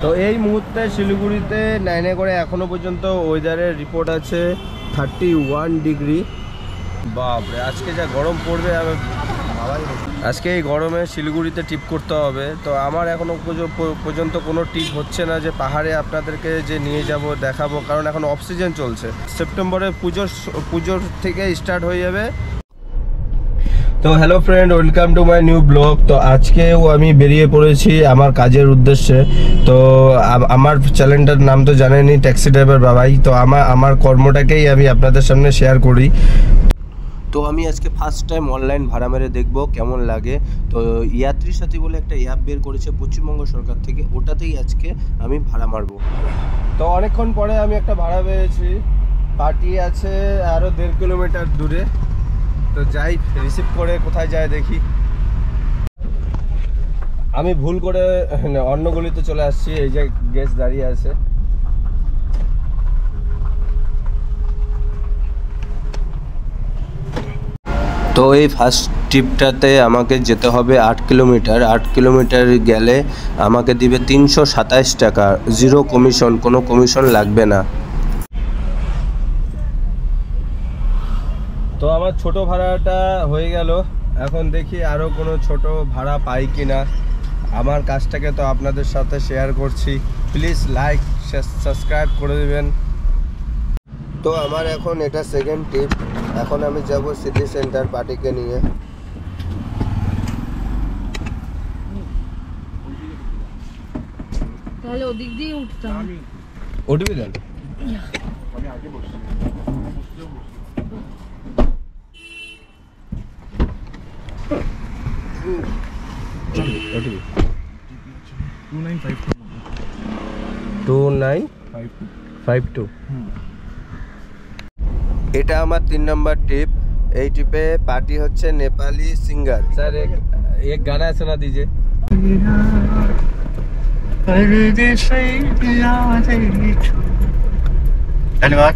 তো এই মুহূর্তে শিলিগুড়িতে 9-এ করে এখনো পর্যন্ত ওয়েদারের রিপোর্ট আছে 31 ডিগ্রি। বাপরে, আজকে যা গরম পড়বে আমি আজকে এই গরমে শিলিগুড়িতে ট্রিপ করতে হবে। তো আমার এখনো পর্যন্ত কোনো ট্রিপ হচ্ছে না যে পাহাড়ে আপনাদেরকে যে নিয়ে যাব দেখাবো, কারণ এখন অফ সিজন চলছে। সেপ্টেম্বরে পুজোর থেকে স্টার্ট হয়ে যাবে। তো hello friend, welcome to my new blog. তো আজকেও আমি বেরিয়ে পড়েছি আমার কাজের উদ্দেশ্যে। তো আমার চ্যানেলটার নাম তো জানেনই, ট্যাক্সি ড্রাইভার বাবাই। তো আমার কর্মটাকেই আমি আপনাদের সামনে শেয়ার করি। তো আমি আজকে ফার্স্ট টাইম অনলাইন ভাড়া মেরে দেখবো কেমন লাগে। তো ইয়াত্রী সাথী বলে একটা অ্যাপ বের করেছে পশ্চিমবঙ্গ সরকার থেকে, ওটাতেই আজকে আমি ভাড়া মারবো। তো অনেকক্ষণ পরে আমি একটা ভাড়া পেয়েছি, পার্টি আছে আরও 1.5 কিলোমিটার দূরে। তো যাই, রিসিভ করে কোথায় যায় দেখি। আমি ভুল করে অন্য গলিতে চলে আসছি, এই যে গ্যাস দাঁড়িয়ে আছে। তো এই ফার্স্ট ট্রিপটাতে আমাকে যেতে হবে 8 কিলোমিটার। 8 কিলোমিটার গেলে আমাকে দিবে 327 টাকা, জিরো কমিশন, কোনো কমিশন লাগবে না। তো আমার ছোট ভাড়াটা হয়ে গেল, এখন দেখি আরও কোনো ছোট ভাড়া পাই কি না। আমার কাজটাকে তো আপনাদের সাথে শেয়ার করছি, প্লিজ লাইক সাবস্ক্রাইব করে দেবেন। তো আমার এখন এটা সেকেন্ড ট্রিপ। এখন আমি যাব সিটি সেন্টার পার্টিকে নিয়ে। তাহলে ওদিক দিয়ে উঠতাম। উঠবি দেন। উঠবি 2952। এটা আমার 3 নম্বর ट्रिप। এই ট্রিপে পার্টি হচ্ছে नेपाली सिंगर। सर एक गाना सुना दीजिए। धन्यवाद।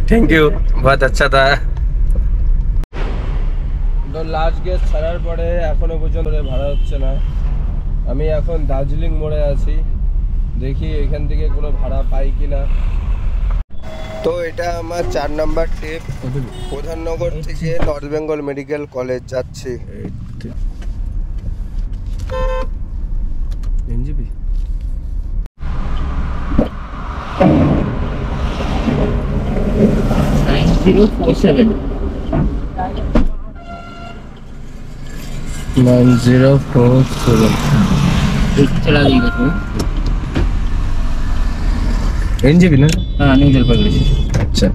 थैंक यू, बहुत अच्छा था। তো লাস্ট গেট ছাড়ার পরে এখনো পর্যন্ত ভাড়া হচ্ছে না। আমি এখন দার্জিলিং মোড়ে আছি, দেখি এখান থেকে কোনো ভাড়া পাই কিনা। তো এটা আমার 4 নম্বর ট্রিপ। প্রধাননগর থেকে নর্থ বেঙ্গল মেডিকেল কলেজ যাচ্ছি। এনজিবি 9047 चला जाएगा तो एनजीबी ना? हाँ न्यू जलपाईगुड़ी। अच्छा।